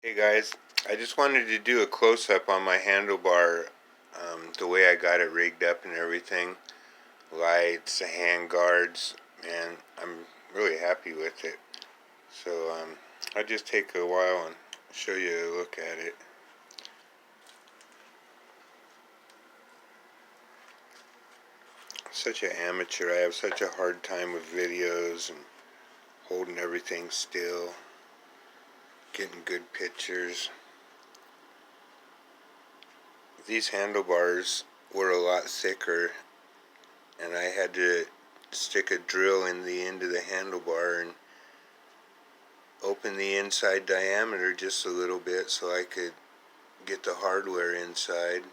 Hey guys, I just wanted to do a close-up on my handlebar, the way I got it rigged up and everything. Lights, the hand guards, and I'm really happy with it. So I'll just take a while and show you a look at it. Such an amateur. I have such a hard time with videos and holding everything still, getting good pictures. These handlebars were a lot thicker, and I had to stick a drill in the end of the handlebar and open the inside diameter just a little bit so I could get the hardware inside.